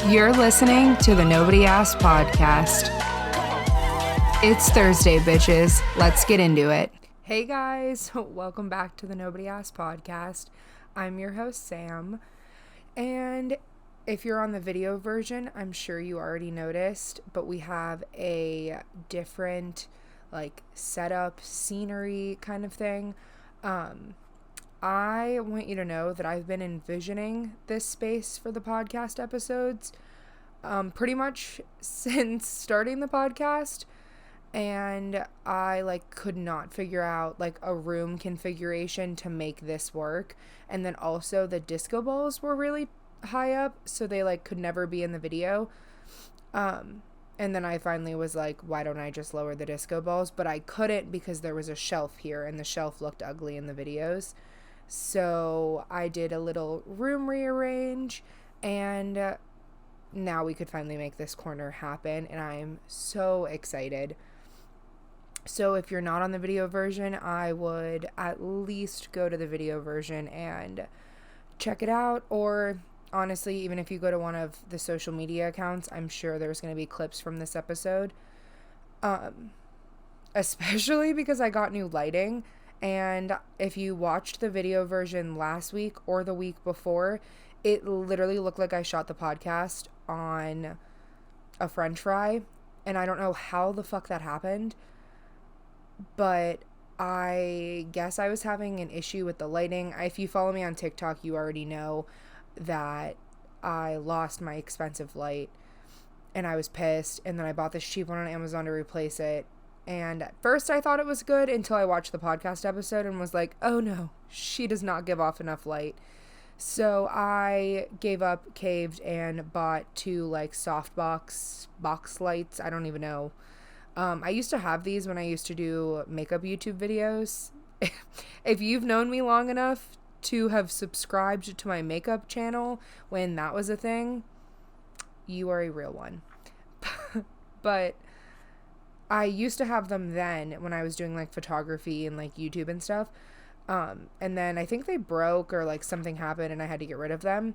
You're listening to the Nobody Asked Podcast. It's Thursday, bitches. Let's get into it. Hey guys, welcome back to the Nobody Asked Podcast. I'm your host, Sam. And if you're on the video version, I'm sure you already noticed, but we have a different setup, scenery kind of thing. I want you to know that I've been envisioning this space for the podcast episodes pretty much since starting the podcast, and I could not figure out a room configuration to make this work. And then also the disco balls were really high up, so they could never be in the video. And then I finally was like, why don't I just lower the disco balls? But I couldn't because there was a shelf here and the shelf looked ugly in the videos. So I did a little room rearrange, and now we could finally make this corner happen, and I'm so excited. So if you're not on the video version, I would at least go to the video version and check it out. Or honestly, even if you go to one of the social media accounts, I'm sure there's going to be clips from this episode. Especially because I got new lighting. And if you watched the video version last week or the week before, it literally looked like I shot the podcast on a French fry. And I don't know how the fuck that happened, but I guess I was having an issue with the lighting. If you follow me on TikTok, you already know that I lost my expensive light and I was pissed. And then I bought this cheap one on Amazon to replace it. And at first I thought it was good until I watched the podcast episode and was like, oh no, she does not give off enough light. So I gave up, caved, and bought two softbox box lights. I don't even know. I used to have these when I used to do makeup YouTube videos. If you've known me long enough to have subscribed to my makeup channel when that was a thing, you are a real one. But I used to have them then when I was doing photography and YouTube and stuff. And then I think they broke or something happened and I had to get rid of them.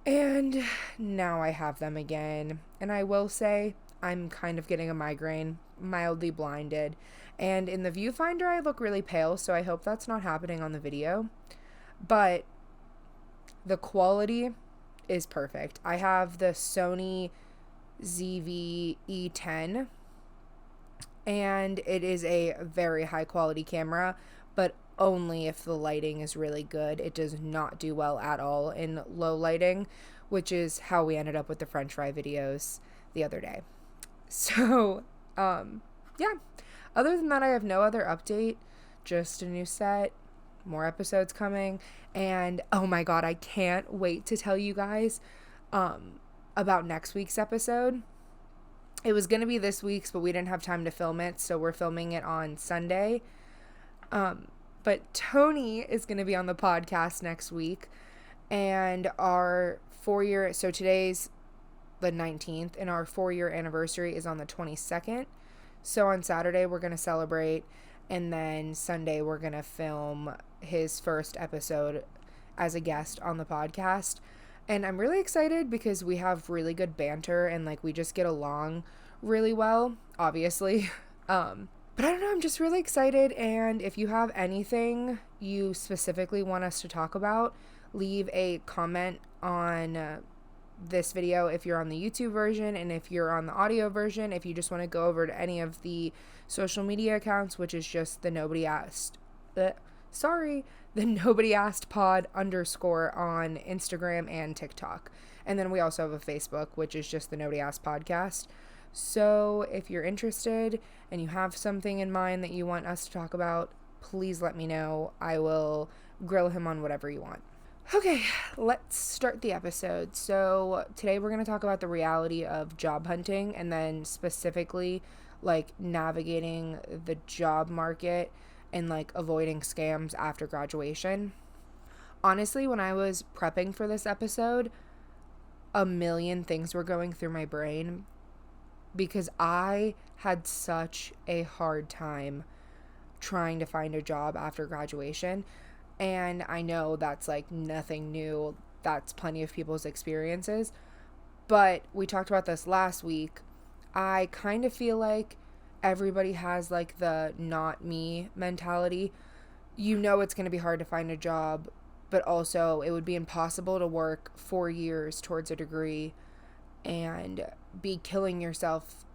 And now I have them again. And I will say I'm kind of getting a migraine, mildly blinded. And in the viewfinder I look really pale, so I hope that's not happening on the video. But the quality is perfect. I have the Sony ZV-E10. And it is a very high quality camera, but only if the lighting is really good. It does not do well at all in low lighting, which is how we ended up with the French fry videos the other day. So, yeah. Other than that, I have no other update. Just a new set, more episodes coming, and oh my god, I can't wait to tell you guys about next week's episode. It was going to be this week's, but we didn't have time to film it, so we're filming it on Sunday. But Tony is going to be on the podcast next week, and our 4-year, so today's the 19th, and our 4-year anniversary is on the 22nd. So on Saturday, we're going to celebrate, and then Sunday, we're going to film his first episode as a guest on the podcast. And I'm really excited because we have really good banter and we just get along really well, obviously. But I don't know, I'm just really excited. And if you have anything you specifically want us to talk about, leave a comment on this video if you're on the YouTube version, and if you're on the audio version, if you just want to go over to any of the social media accounts, which is just the Nobody Asked Pod _ on Instagram and TikTok. And then we also have a Facebook, which is just the Nobody Asked Podcast. So if you're interested and you have something in mind that you want us to talk about, please let me know. I will grill him on whatever you want. Okay, let's start the episode. So today we're going to talk about the reality of job hunting, and then specifically navigating the job market and avoiding scams after graduation. Honestly, when I was prepping for this episode, a million things were going through my brain because I had such a hard time trying to find a job after graduation. And I know that's nothing new. That's plenty of people's experiences. But we talked about this last week. I kind of feel like everybody has like the not me mentality. You know it's going to be hard to find a job, but also it would be impossible to work 4 years towards a degree and be killing yourself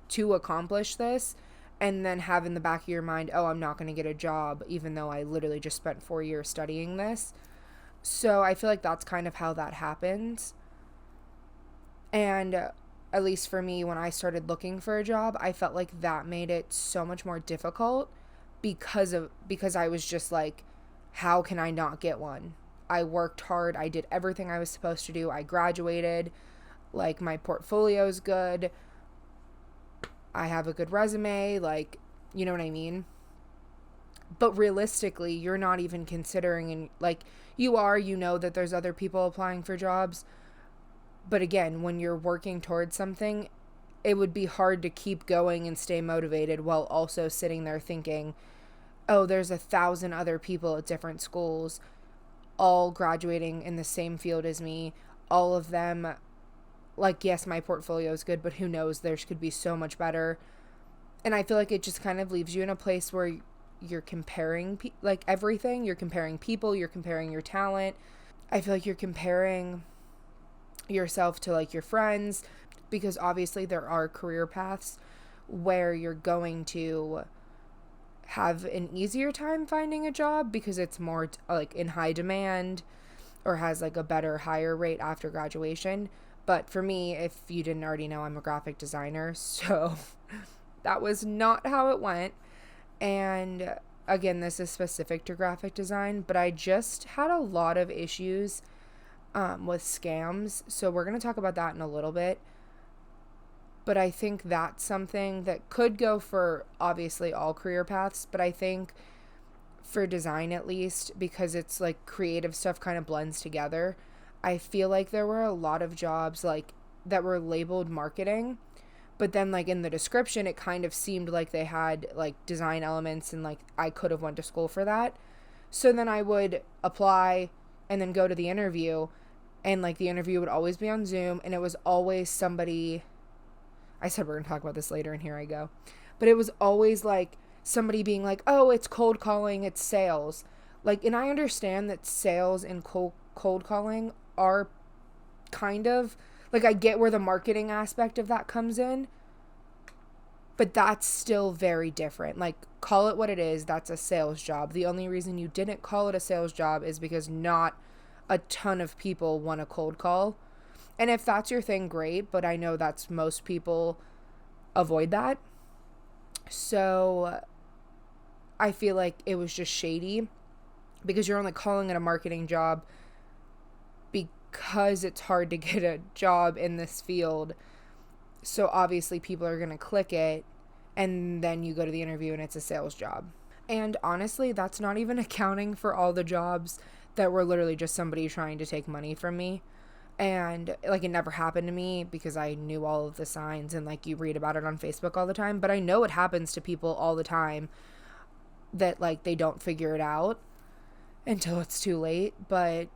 to accomplish this, and then have in the back of your mind, oh, I'm not going to get a job even though I literally just spent 4 years studying this. So I feel like that's kind of how that happens. And at least for me, when I started looking for a job, I felt like that made it so much more difficult because I was just like, how can I not get one? I worked hard. I did everything I was supposed to do. I graduated. Like, my portfolio's good. I have a good resume. Like, you know what I mean? But realistically, you're not even considering, and like, you are, you know that there's other people applying for jobs. But again, when you're working towards something, it would be hard to keep going and stay motivated while also sitting there thinking, oh, there's 1,000 other people at different schools, all graduating in the same field as me. All of them, like, yes, my portfolio is good, but who knows? Theirs could be so much better. And I feel like it just kind of leaves you in a place where you're comparing, like, everything. You're comparing people. You're comparing your talent. I feel like you're comparing yourself to, like, your friends, because obviously there are career paths where you're going to have an easier time finding a job because it's more like in high demand or has like a better, higher rate after graduation. But for me, if you didn't already know, I'm a graphic designer, so that was not how it went. And again, this is specific to graphic design, but I just had a lot of issues with scams. So we're going to talk about that in a little bit. But I think that's something that could go for obviously all career paths, but I think for design at least, because it's like creative stuff kind of blends together, I feel like there were a lot of jobs like that were labeled marketing, but then like in the description it kind of seemed like they had like design elements, and like I could have went to school for that. So then I would apply and then go to the interview, and like the interview would always be on Zoom, and it was always somebody, I said we're going to talk about this later, and here I go. But it was always like somebody being like, oh, it's cold calling, it's sales. Like, and I understand that sales and cold calling are kind of, like, I get where the marketing aspect of that comes in, but that's still very different. Like, call it what it is, that's a sales job. The only reason you didn't call it a sales job is because not a ton of people want a cold call. And if that's your thing, great, but I know that's most people avoid that. So I feel like it was just shady because you're only calling it a marketing job because it's hard to get a job in this field. So obviously people are going to click it, and then you go to the interview and it's a sales job. And honestly, that's not even accounting for all the jobs that were literally just somebody trying to take money from me. And like, it never happened to me because I knew all of the signs, and like you read about it on Facebook all the time, but I know it happens to people all the time that like they don't figure it out until it's too late. But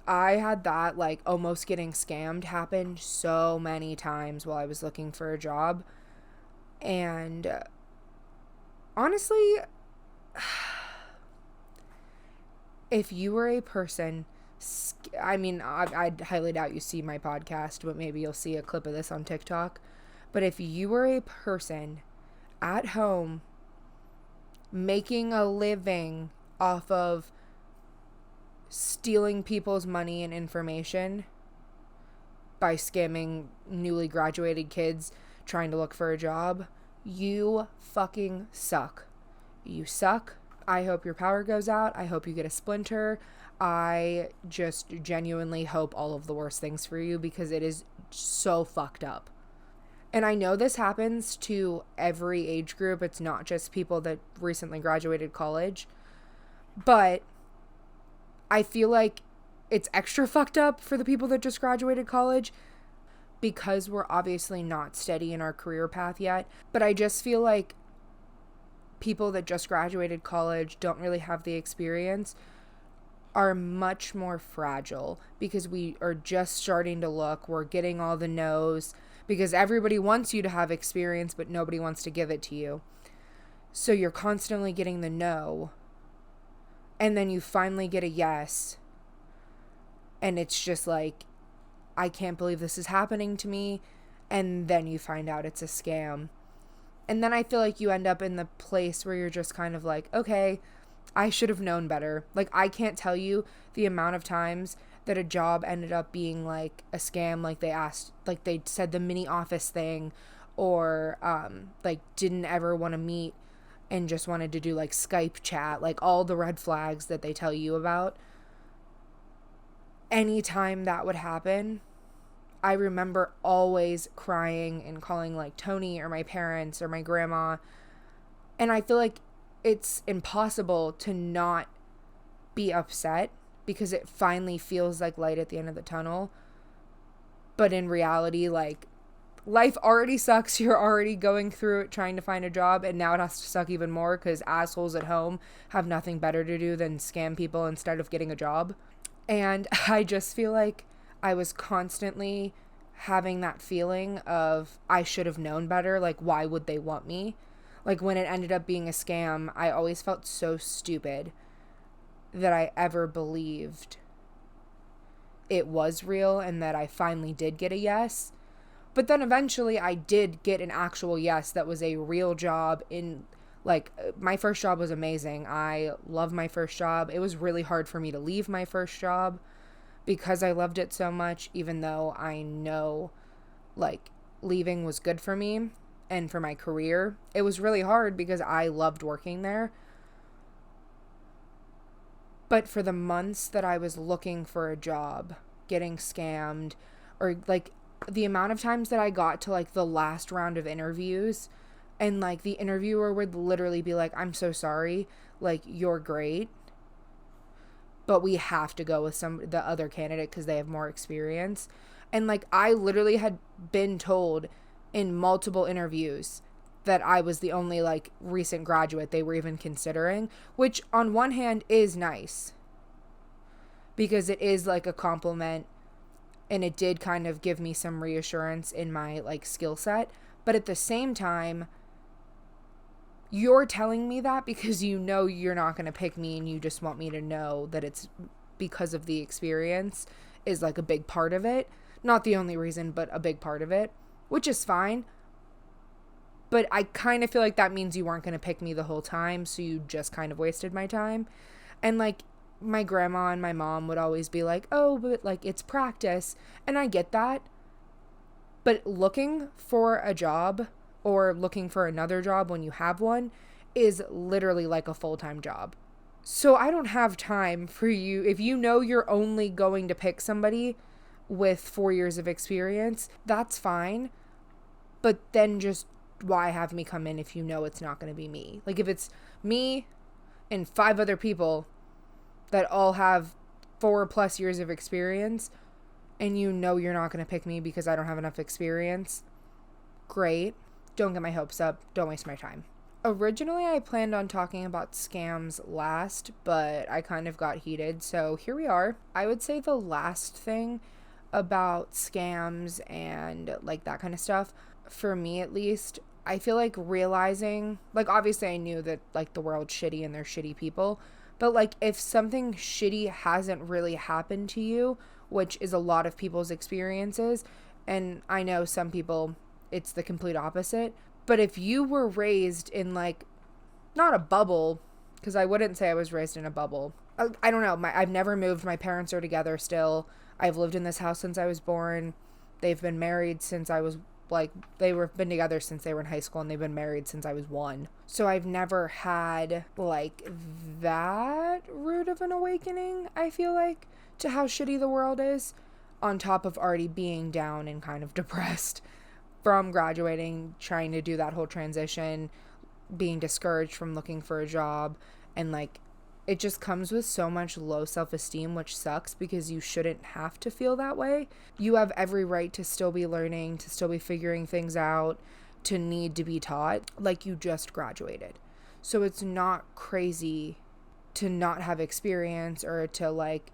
I had that like almost getting scammed happen so many times while I was looking for a job. And honestly, if you were a person, I mean, I'd highly doubt you see my podcast, but maybe you'll see a clip of this on TikTok. But if you were a person at home making a living off of stealing people's money and information by scamming newly graduated kids trying to look for a job, you fucking suck. You suck. I hope your power goes out. I hope you get a splinter. I just genuinely hope all of the worst things for you because it is so fucked up. And I know this happens to every age group. It's not just people that recently graduated college. But I feel like it's extra fucked up for the people that just graduated college because we're obviously not steady in our career path yet. But I just feel like people that just graduated college don't really have the experience are much more fragile because we are just starting to look. We're getting all the no's because everybody wants you to have experience, but nobody wants to give it to you. So you're constantly getting the no. And then you finally get a yes. And it's just like, I can't believe this is happening to me. And then you find out it's a scam. And then I feel like you end up in the place where you're just kind of like, okay, I should have known better. Like, I can't tell you the amount of times that a job ended up being like a scam. Like they said the mini office thing, or like didn't ever want to meet and just wanted to do like Skype chat, like all the red flags that they tell you about. Anytime that would happen, I remember always crying and calling like Tony or my parents or my grandma. And I feel like it's impossible to not be upset because it finally feels like light at the end of the tunnel. But in reality, like, life already sucks. You're already going through it trying to find a job, and now it has to suck even more because assholes at home have nothing better to do than scam people instead of getting a job. And I just feel like I was constantly having that feeling of I should have known better. Like, why would they want me? Like, when it ended up being a scam, I always felt so stupid that I ever believed it was real and that I finally did get a yes. But then eventually I did get an actual yes that was a real job in, like, my first job was amazing. I love my first job. It was really hard for me to leave my first job because I loved it so much, even though I know, like, leaving was good for me and for my career. It was really hard because I loved working there. But for the months that I was looking for a job, getting scammed, or like the amount of times that I got to like the last round of interviews and like the interviewer would literally be like, I'm so sorry, like, you're great, but we have to go with the other candidate because they have more experience. And like, I literally had been told in multiple interviews that I was the only like recent graduate they were even considering, which on one hand is nice because it is like a compliment and it did kind of give me some reassurance in my like skill set. But at the same time, you're telling me that because you know you're not going to pick me and you just want me to know that it's because of the experience is like a big part of it. Not the only reason, but a big part of it, which is fine. But I kind of feel like that means you weren't going to pick me the whole time, so you just kind of wasted my time. And, like, my grandma and my mom would always be like, oh, but, like, it's practice. And I get that. But looking for a job or looking for another job when you have one is literally like a full-time job. So I don't have time for you. If you know you're only going to pick somebody with 4 years of experience, that's fine. But then just why have me come in if you know it's not going to be me? Like, if it's me and 5 other people that all have 4+ years of experience and you know you're not going to pick me because I don't have enough experience, great. Don't get my hopes up. Don't waste my time. Originally, I planned on talking about scams last, but I kind of got heated, so here we are. I would say the last thing about scams and like that kind of stuff, for me at least, I feel like realizing, like, obviously I knew that like the world's shitty and there's shitty people, but like if something shitty hasn't really happened to you, which is a lot of people's experiences, and I know some people it's the complete opposite, but if you were raised in like not a bubble, because I wouldn't say I was raised in a bubble, I don't know, I've never moved, my parents are together still, I've lived in this house since I was born, they've been married since I was like, been together since they were in high school, and they've been married since I was 1. So I've never had like that rude of an awakening, I feel like, to how shitty the world is, on top of already being down and kind of depressed from graduating, trying to do that whole transition, being discouraged from looking for a job, and like it just comes with so much low self-esteem, which sucks because you shouldn't have to feel that way. You have every right to still be learning, to still be figuring things out, to need to be taught, like you just graduated. So it's not crazy to not have experience or to like,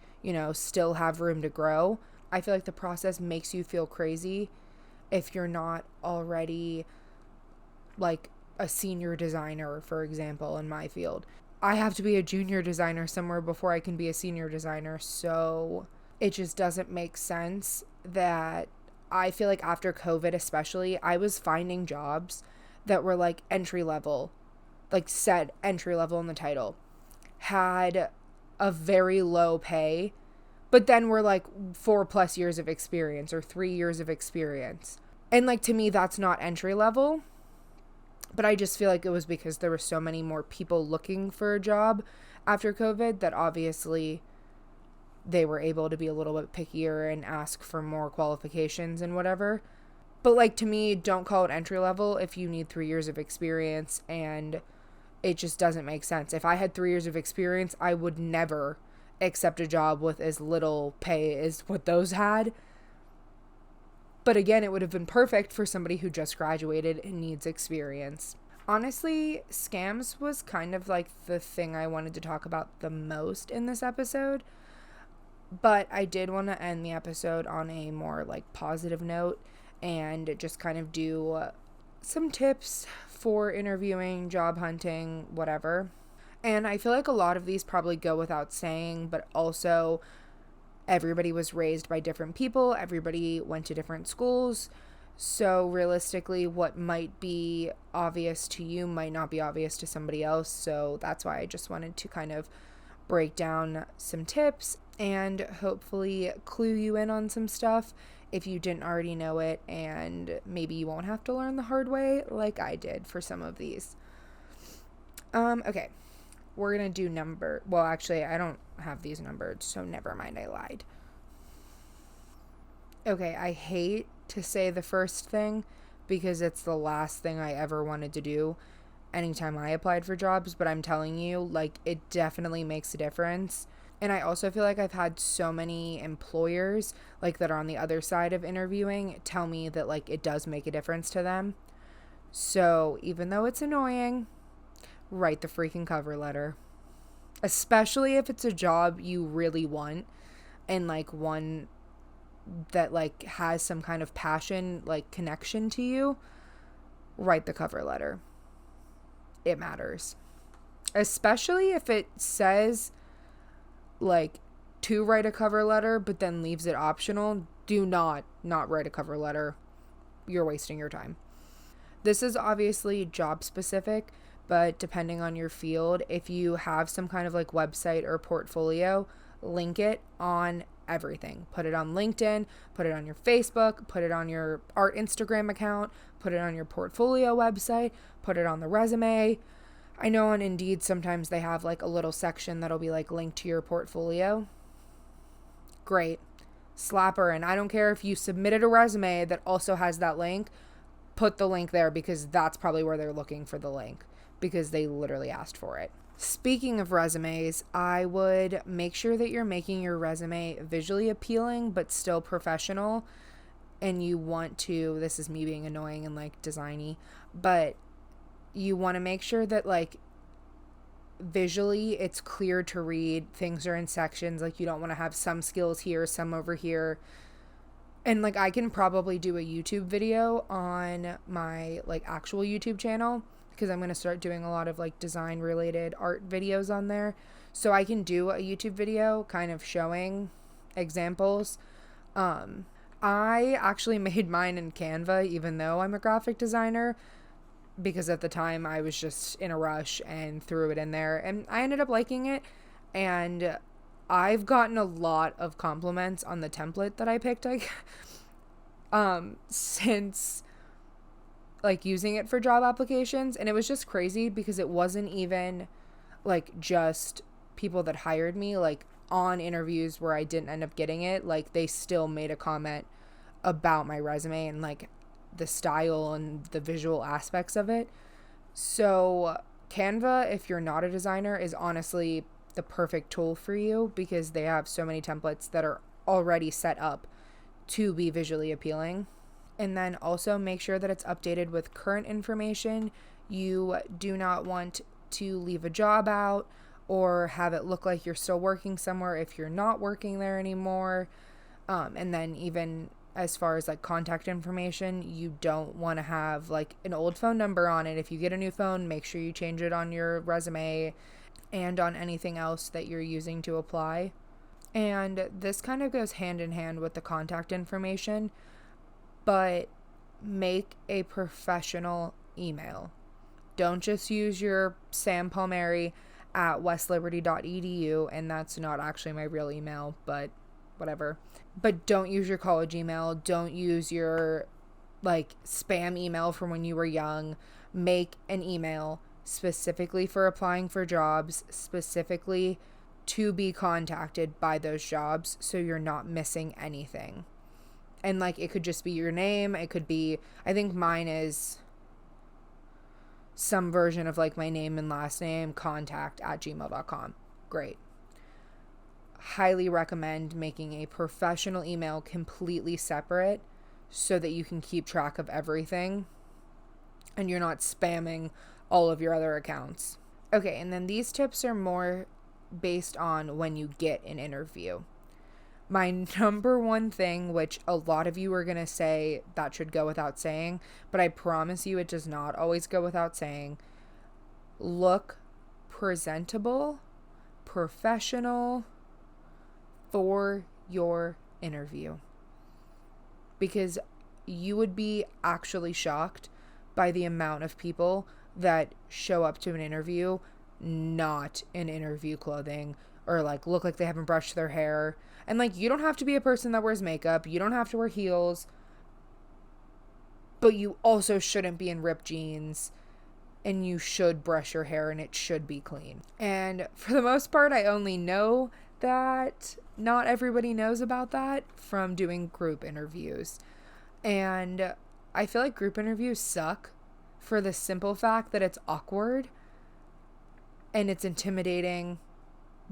still have room to grow. I feel like the process makes you feel crazy if you're not already like a senior designer, for example, in my field. I have to be a junior designer somewhere before I can be a senior designer. So it just doesn't make sense that I feel like after COVID, especially, I was finding jobs that were like entry level, like said entry level in the title, had a very low pay, but then were like 4+ years of experience or 3 years of experience. And like, to me, that's not entry level. But I just feel like it was because there were so many more people looking for a job after COVID that obviously they were able to be a little bit pickier and ask for more qualifications and whatever. But like, to me, don't call it entry level if you need 3 years of experience, and it just doesn't make sense. If I had 3 years of experience, I would never accept a job with as little pay as what those had. But again, it would have been perfect for somebody who just graduated and needs experience. Honestly, scams was kind of like the thing I wanted to talk about the most in this episode. But I did want to end the episode on a more like positive note and just kind of do some tips for interviewing, job hunting, whatever. And I feel like a lot of these probably go without saying, but also everybody was raised by different people. Everybody went to different schools. So realistically, what might be obvious to you might not be obvious to somebody else. So that's why I just wanted to kind of break down some tips and hopefully clue you in on some stuff if you didn't already know it, and maybe you won't have to learn the hard way like I did for some of these. Okay. We're going to do well, actually, I don't have these numbered, so never mind, I lied. Okay, I hate to say the first thing because it's the last thing I ever wanted to do anytime I applied for jobs, but I'm telling you, like, it definitely makes a difference. And I also feel like I've had so many employers, like, that are on the other side of interviewing tell me that, like, it does make a difference to them. So even though it's annoying, write the freaking cover letter. Especially if it's a job you really want and like one that like has some kind of passion, like connection to you, write the cover letter. It matters. Especially if it says like to write a cover letter but then leaves it optional. Do not write a cover letter. You're wasting your time. This is obviously job specific, but depending on your field, if you have some kind of like website or portfolio, link it on everything. Put it on LinkedIn, put it on your Facebook, put it on your art Instagram account, put it on your portfolio website, put it on the resume. I know on Indeed sometimes they have like a little section that'll be like linked to your portfolio. Great. Slap her in. I don't care if you submitted a resume that also has that link. Put the link there because that's probably where they're looking for the link, because they literally asked for it. Speaking of resumes, I would make sure that you're making your resume visually appealing but still professional. And you want to, this is me being annoying and like designy, but you want to make sure that like visually it's clear to read. Things are in sections. Like, you don't want to have some skills here, some over here. And like, I can probably do a YouTube video on my like actual YouTube channel, because I'm going to start doing a lot of like design related art videos on there. So I can do a YouTube video kind of showing examples. I actually made mine in Canva, even though I'm a graphic designer, because at the time I was just in a rush and threw it in there, and I ended up liking it. And I've gotten a lot of compliments on the template that I picked, since like using it for job applications. And it was just crazy because it wasn't even like just people that hired me, like on interviews where I didn't end up getting it, like they still made a comment about my resume and like the style and the visual aspects of it. So Canva, if you're not a designer, is honestly the perfect tool for you, because they have so many templates that are already set up to be visually appealing. And then also make sure that it's updated with current information. You do not want to leave a job out or have it look like you're still working somewhere if you're not working there anymore. And then even as far as like contact information, you don't want to have like an old phone number on it. If you get a new phone, make sure you change it on your resume and on anything else that you're using to apply. And this kind of goes hand in hand with the contact information, but make a professional email. Don't just use your Sam Palmieri at westliberty.edu, and that's not actually my real email, but whatever. But don't use your college email. Don't use your like spam email from when you were young. Make an email specifically for applying for jobs, specifically to be contacted by those jobs, so you're not missing anything. And like it could just be your name. It could be, I think mine is some version of like my name and last name, contact@gmail.com. Great. Highly recommend making a professional email completely separate so that you can keep track of everything and you're not spamming all of your other accounts. Okay, and then these tips are more based on when you get an interview. My number one thing, which a lot of you are going to say that should go without saying, but I promise you it does not always go without saying, look presentable, professional for your interview. Because you would be actually shocked by the amount of people that show up to an interview not in interview clothing, or like look like they haven't brushed their hair. And like, you don't have to be a person that wears makeup, you don't have to wear heels, but you also shouldn't be in ripped jeans, and you should brush your hair and it should be clean. And for the most part, I only know that not everybody knows about that from doing group interviews. And I feel like group interviews suck for the simple fact that it's awkward and it's intimidating.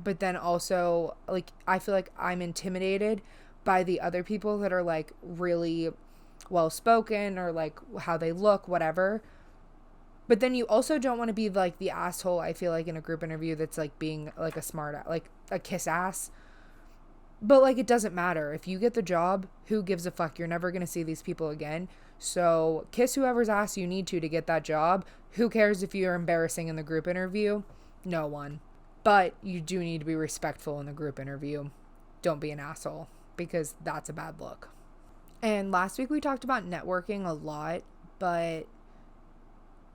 But then also, like, I feel like I'm intimidated by the other people that are like really well spoken, or like how they look, whatever. But then you also don't want to be like the asshole, I feel like, in a group interview that's like being like a smart, like a kiss ass. But like, it doesn't matter. If you get the job, who gives a fuck? You're never going to see these people again. So kiss whoever's ass you need to get that job. Who cares if you're embarrassing in the group interview? No one. But you do need to be respectful in the group interview. Don't be an asshole, because that's a bad look. And last week we talked about networking a lot, but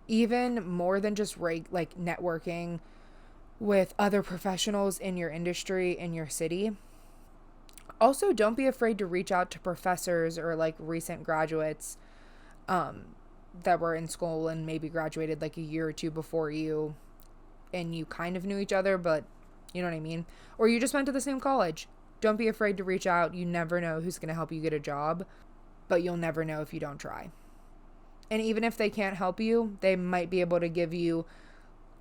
even more than just like networking with other professionals in your industry, in your city. Also, don't be afraid to reach out to professors or like recent graduates that were in school and maybe graduated like a year or two before you, and you kind of knew each other, but you know what I mean? Or you just went to the same college. Don't be afraid to reach out. You never know who's going to help you get a job, but you'll never know if you don't try. And even if they can't help you, they might be able to give you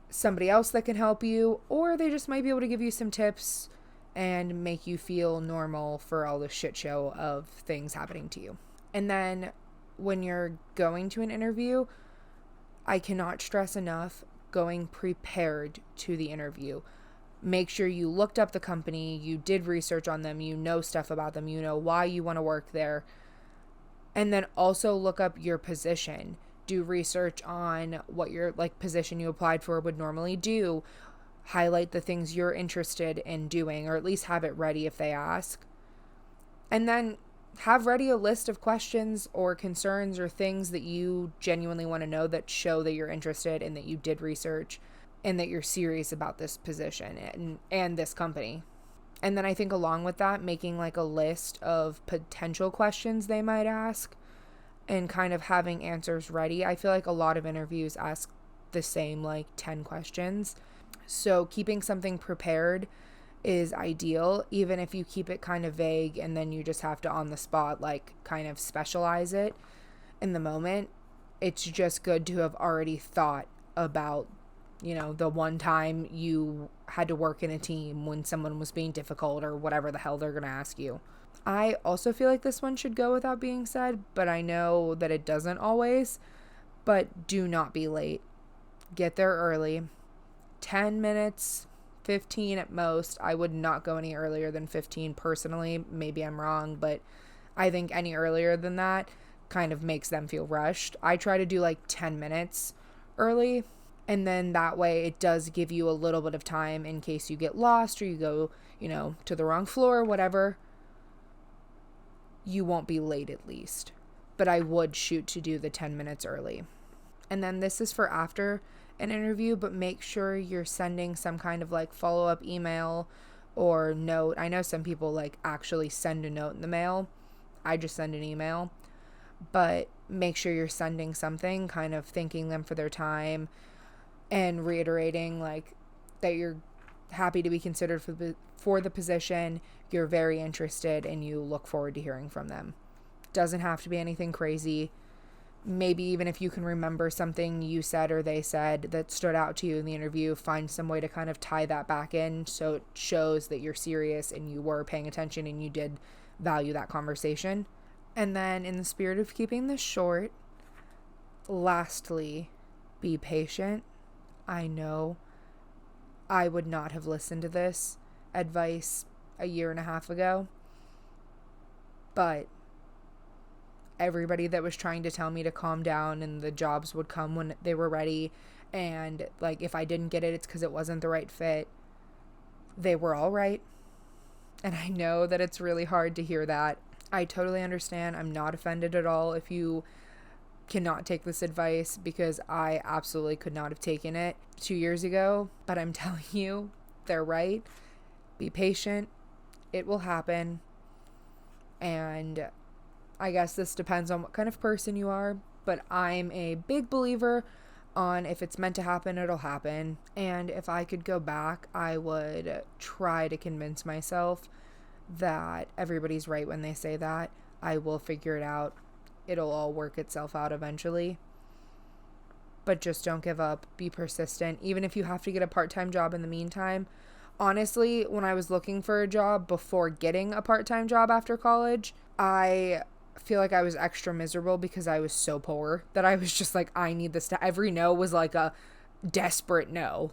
somebody else that can help you, or they just might be able to give you some tips and make you feel normal for all the shit show of things happening to you. And then when you're going to an interview, I cannot stress enough going prepared to the interview. Make sure you looked up the company, you did research on them, you know stuff about them, you know why you want to work there. And then also look up your position. Do research on what your like position you applied for would normally do. Highlight the things you're interested in doing, or at least have it ready if they ask. And then have ready a list of questions or concerns or things that you genuinely want to know that show that you're interested and that you did research and that you're serious about this position and this company. And then I think along with that, making like a list of potential questions they might ask and kind of having answers ready. I feel like a lot of interviews ask the same like 10 questions. So keeping something prepared is ideal, even if you keep it kind of vague and then you just have to on the spot like kind of specialize it in the moment. It's just good to have already thought about, you know, the one time you had to work in a team when someone was being difficult or whatever the hell they're going to ask you. I also feel like this one should go without being said, but I know that it doesn't always. But do not be late. Get there early. 10 minutes, 15 at most. I would not go any earlier than 15 personally. Maybe I'm wrong, but I think any earlier than that kind of makes them feel rushed. I try to do like 10 minutes early, and then that way it does give you a little bit of time in case you get lost or you go, to the wrong floor or whatever. You won't be late at least. But I would shoot to do the 10 minutes early. And then this is for after an interview, but make sure you're sending some kind of like follow-up email or note. I know some people like actually send a note in the mail. I just send an email. But make sure you're sending something, kind of thanking them for their time and reiterating like that you're happy to be considered for the position, you're very interested, and you look forward to hearing from them. Doesn't have to be anything crazy. Maybe even if you can remember something you said or they said that stood out to you in the interview, find some way to kind of tie that back in so it shows that you're serious and you were paying attention and you did value that conversation. And then, in the spirit of keeping this short, lastly, be patient. I know I would not have listened to this advice a year and a half ago, but everybody that was trying to tell me to calm down and the jobs would come when they were ready, and like if I didn't get it, it's because it wasn't the right fit, they were all right. And I know that it's really hard to hear that. I totally understand. I'm not offended at all if you cannot take this advice, because I absolutely could not have taken it 2 years ago. But I'm telling you, they're right. Be patient. It will happen. And I guess this depends on what kind of person you are, but I'm a big believer on if it's meant to happen, it'll happen. And if I could go back, I would try to convince myself that everybody's right when they say that. I will figure it out. It'll all work itself out eventually. But just don't give up. Be persistent. Even if you have to get a part-time job in the meantime. Honestly, when I was looking for a job before getting a part-time job after college, I feel like I was extra miserable because I was so poor that I was just like, I need this. Every no was like a desperate no.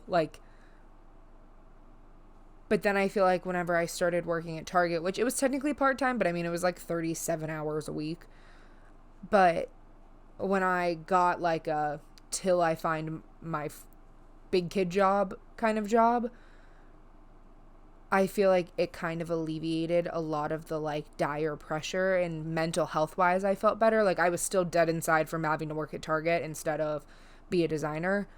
But then I feel like whenever I started working at Target, which it was technically part-time, but I mean, it was like 37 hours a week. But when I got like a till I find my big kid job kind of job, I feel like it kind of alleviated a lot of the like dire pressure, and mental health wise, I felt better. Like I was still dead inside from having to work at Target instead of be a designer.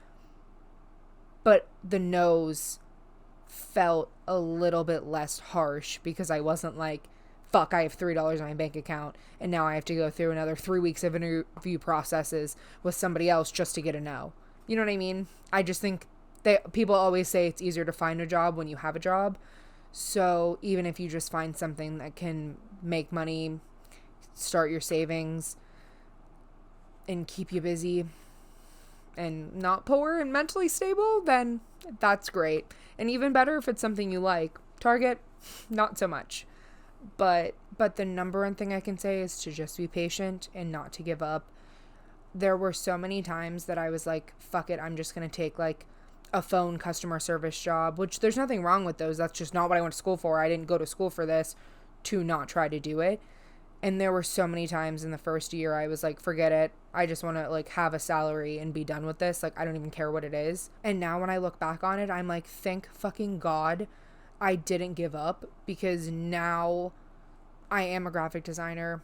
But the no's felt a little bit less harsh because I wasn't like, fuck, I have $3 in my bank account and now I have to go through another 3 weeks of interview processes with somebody else just to get a no. You know what I mean? I just think people always say it's easier to find a job when you have a job. So even if you just find something that can make money, start your savings, and keep you busy and not poor and mentally stable, then that's great. And even better if it's something you like. Target, not so much. But the number one thing I can say is to just be patient and not to give up. There were so many times that I was like, fuck it, I'm just going to take like a phone customer service job, which there's nothing wrong with those. That's just not what I went to school for. I didn't go to school for this to not try to do it. And there were so many times in the first year I was like, forget it. I just want to like have a salary and be done with this. Like, I don't even care what it is. And now when I look back on it, I'm like, thank fucking God I didn't give up, because now I am a graphic designer.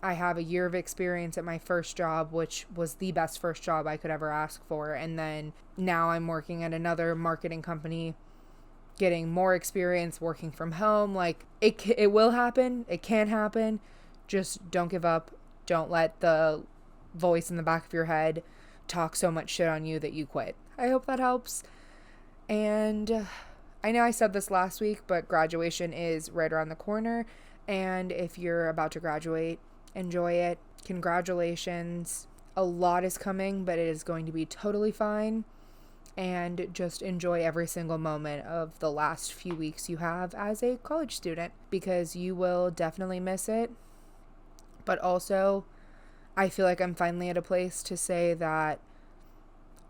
I have a year of experience at my first job, which was the best first job I could ever ask for. And then now I'm working at another marketing company, getting more experience working from home. Like it will happen. It can happen. Just don't give up. Don't let the voice in the back of your head talk so much shit on you that you quit. I hope that helps. And I know I said this last week, but graduation is right around the corner. And if you're about to graduate, enjoy it. Congratulations. A lot is coming, but it is going to be totally fine. And just enjoy every single moment of the last few weeks you have as a college student, because you will definitely miss it. But also, I feel like I'm finally at a place to say that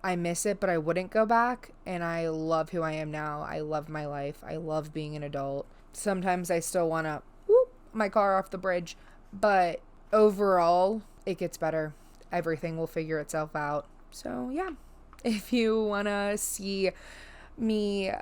I miss it, but I wouldn't go back. And I love who I am now. I love my life. I love being an adult. Sometimes I still want to whoop my car off the bridge, but overall, it gets better. Everything will figure itself out. So, yeah. If you want to see me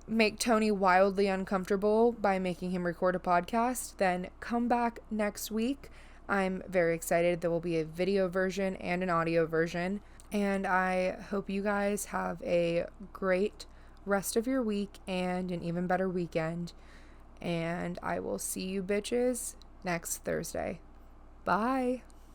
make Tony wildly uncomfortable by making him record a podcast, then come back next week. I'm very excited. There will be a video version and an audio version. And I hope you guys have a great rest of your week and an even better weekend. And I will see you bitches next Thursday. Bye.